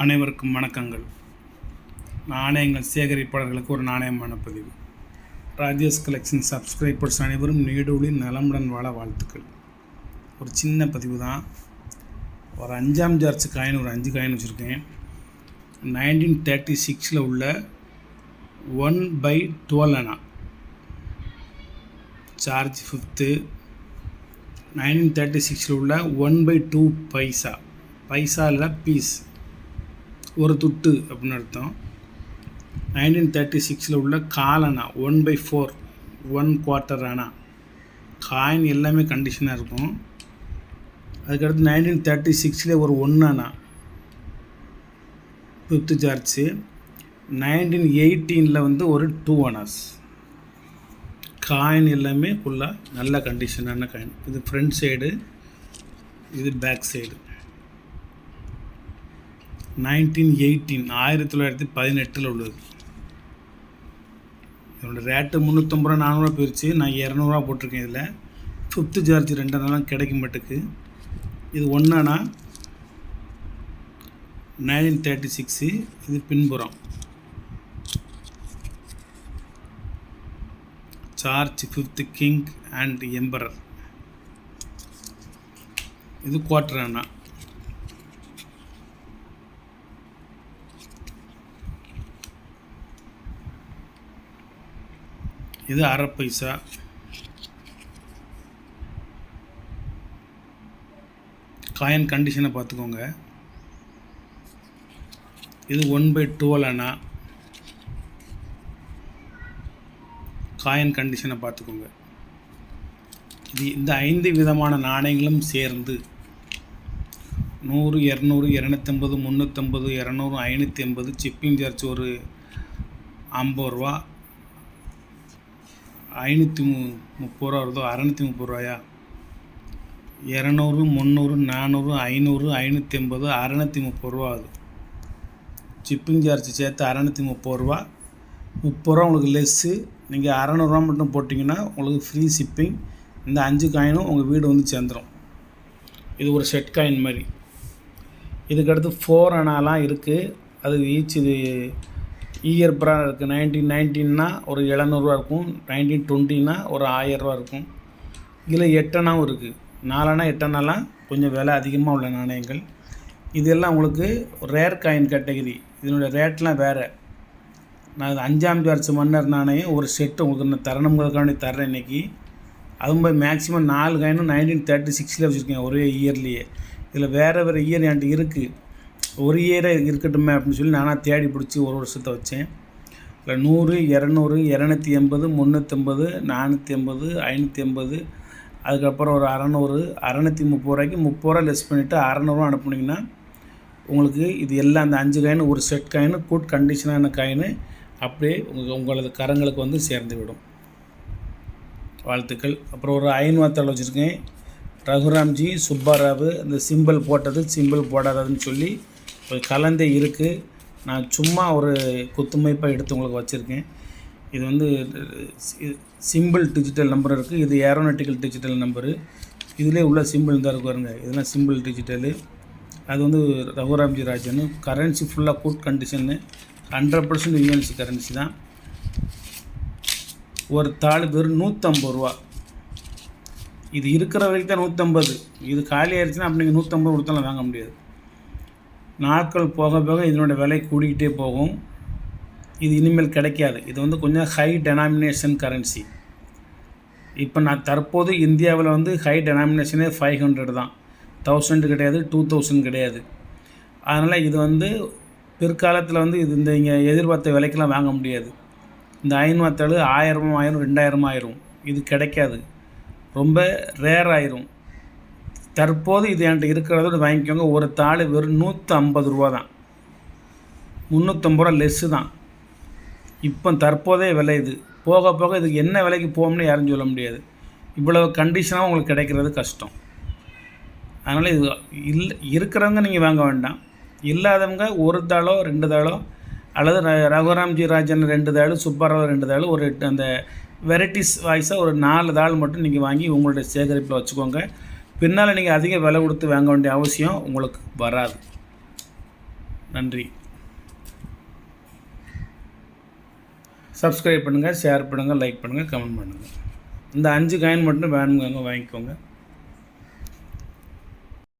அனைவருக்கும் வணக்கங்கள். நாணயங்கள் சேகரிப்பாளர்களுக்கு ஒரு நாணயமான பதிவு. ராஜேஷ் கலெக்ஷன் சப்ஸ்கிரைபர்ஸ் அனைவரும் நீடூழி நலமுடன் வாழ வாழ்த்துக்கள். ஒரு சின்ன பதிவு தான். ஒரு 5ஆம் ஜார்ஜ் காயின், ஒரு 5 காயின் வச்சுருக்கேன். 1936 உள்ள 1/12 அணா சார்ஜ் 5th. 1936 உள்ள 1/2 பைசா, பைசா இல்லை பீஸ், ஒரு துட்டு அப்படின்னு அர்த்தம். 1936 உள்ள காலணா 1/4, 1/4 அணா காயின் எல்லாமே கண்டிஷனாக இருக்கும். அதுக்கடுத்து 1936 ஒரு 1 அணா 5th சார்ஜ். 1918 ஒரு 2 அணாஸ் காயின் எல்லாமே ஃபுல்லாக நல்ல கண்டிஷனான காயின். இது ஃப்ரண்ட் சைடு, இது பேக் சைடு. 1918 உள்ளது. இதோட ரேட்டு 350 ரூபா 400 போயிடுச்சு. நான் 200 போட்டிருக்கேன். இதில் 5th சார்ஜ் 2 அணாலாம் கிடைக்க மாட்டுக்கு. இது 1 அணா 1936. இது பின்புறம் charge 5th king and emperor. இது 1/4 அணா. இது 1/2 பைசா. காயின் கண்டிஷனை பார்த்துக்கோங்க. இது 1/12 அணா. காயின் கண்டிஷனை பார்த்துக்கோங்க. இது இந்த 5 விதமான நாணயங்களும் சேர்ந்து 100, 200, 250, 350, 200, 580, சிப்பிங் சார்ஜ் ஒரு 50 ரூபா, 530 ரூபா வருதோ, 630 ரூபாயா, 200, 300, 400, 500, 580, 630 ரூபா ஆகுது. சிப்பிங் சார்ஜ் சேர்த்து 630 ரூபா. 30 ரூபா உங்களுக்கு லெஸ்ஸு. நீங்கள் 600 ரூபா மட்டும் போட்டிங்கன்னா உங்களுக்கு ஃப்ரீ ஷிப்பிங். இந்த 5 காயினும் உங்கள் வீடு வந்து சேர்ந்துடும். இது ஒரு செட் காயின் மாதிரி. இதுக்கடுத்து 4 அணாலாம் இருக்குது. அது ஈச் இது இயர் பிராண்ட் இருக்குது. 1919 ஒரு 700 ரூபா இருக்கும். 1920 ஒரு 1000 ரூபா இருக்கும். இதில் 8 அணாவும் இருக்குது. 4 அணா 8 அணாலாம் கொஞ்சம் விலை அதிகமாக உள்ள நாணயங்கள். இதெல்லாம் உங்களுக்கு ரேர் காயின் கேட்டகரி. இதனுடைய ரேட்லாம் வேறு. நான் 5ஆம் ஜார்ஜ் மன்னர் நாணயம் ஒரு செட்டு உங்களுக்கு நான் தரணுங்கிறதுக்காண்டி தர்றேன் இன்றைக்கி. அதுவும் போய் மேக்ஸிமம் 4 காயினும் 1936 வச்சுருக்கேன் ஒரே இயர்லேயே. இதில் வேறு இயர் என்கிட்ட இருக்குது. ஒரு இயரே இருக்கட்டுமே அப்படின்னு சொல்லி நானாக தேடி பிடிச்சி ஒரு வருஷத்தை வச்சேன். இல்லை 100, 200, 280, 350, 480, 580, அதுக்கப்புறம் ஒரு 600, 630 ரூபாய்க்கு 30 ரூபா லெஸ் பண்ணிவிட்டு 600 ரூபா அனுப்புனீங்கன்னா உங்களுக்கு இது எல்லாம் அந்த 5 காயின் ஒரு செட் காயின் குட் கண்டிஷனான காயின் அப்படியே உங்களது கரங்களுக்கு வந்து சேர்ந்து விடும். வாழ்த்துக்கள். அப்புறம் ஒரு 500 வச்சுருக்கேன். ரகுராம்ஜி சுப்பாராவ் இந்த சிம்பிள் போட்டது சிம்பிள் போடாததுன்னு சொல்லி கலந்தே இருக்குது. நான் சும்மா ஒரு குத்துமைப்பாக எடுத்து உங்களுக்கு வச்சுருக்கேன். இது வந்து சிம்பிள் டிஜிட்டல் நம்பர் இருக்குது. இது ஏரோநாட்டிக்கல் டிஜிட்டல் நம்பரு. இதிலே உள்ள சிம்பிள் தான் இருக்கு பாருங்க. இதெல்லாம் சிம்பிள் டிஜிட்டலு. அது வந்து ரகுராம்ஜி ராஜன். கரன்சி ஃபுல்லாக குட் கண்டிஷன்னு, 100% யூஎன்சி கரன்சி தான். ஒரு தாள் வெறும் 150 ரூபா. இது இருக்கிற வரைக்கும் தான் 150. இது காலி ஆயிடுச்சுன்னா அப்படி நீங்கள் 150 கொடுத்தாலும் வாங்க முடியாது. நாட்கள் போக போக இதனோட விலை கூடிக்கிட்டே போகும். இது இனிமேல் கிடைக்காது. இது வந்து கொஞ்சம் ஹை டெனாமினேஷன் கரன்சி. இப்போ நான் தற்போது இந்தியாவில் வந்து ஹை டெனாமினேஷனே 500 தான். 1000 கிடையாது, 2000 கிடையாது. அதனால் இது வந்து பிற்காலத்தில் வந்து இது இந்த இங்கே எதிர்பார்த்த விலைக்கெல்லாம் வாங்க முடியாது. இந்த 500 1000 ஆயிரும், 2000 ஆயிரும். இது கிடைக்காது, ரொம்ப ரேர் ஆயிரும். தற்போது இது என்கிட்ட இருக்கிறதோடு வாங்கிக்கோங்க. ஒரு தாள் வெறும் 150 ரூபா தான். 350 ரூபா லெஸ்ஸு தான் இப்போ தற்போதைய விலை. இது போக போக இதுக்கு என்ன விலைக்கு போகும்னு யாரும் சொல்ல முடியாது. இவ்வளவு கண்டிஷனாக உங்களுக்கு கிடைக்கிறது கஷ்டம். அதனால் இது இருக்கிறவங்க நீங்கள் வாங்க வேண்டாம். இல்லாதவங்க ஒரு தாளோ 2 தாளோ அல்லது ரகுராம்ஜி ராஜன் 2 தாள், சுப்பாராவ் 2 தாள், ஒரு அந்த வெரைட்டிஸ் வாய்ஸாக ஒரு 4 தாள் மட்டும் நீங்கள் வாங்கி உங்களுடைய சேகரிப்பில் வச்சுக்கோங்க. பின்னால் நீங்கள் அதிக விலை கொடுத்து வாங்க வேண்டிய அவசியம் உங்களுக்கு வராது. நன்றி. சப்ஸ்கிரைப் பண்ணுங்கள், ஷேர் பண்ணுங்கள், லைக் பண்ணுங்கள், கமெண்ட் பண்ணுங்கள். இந்த 5 காயின் மட்டும் வேணுங்க வாங்கிக்கோங்க.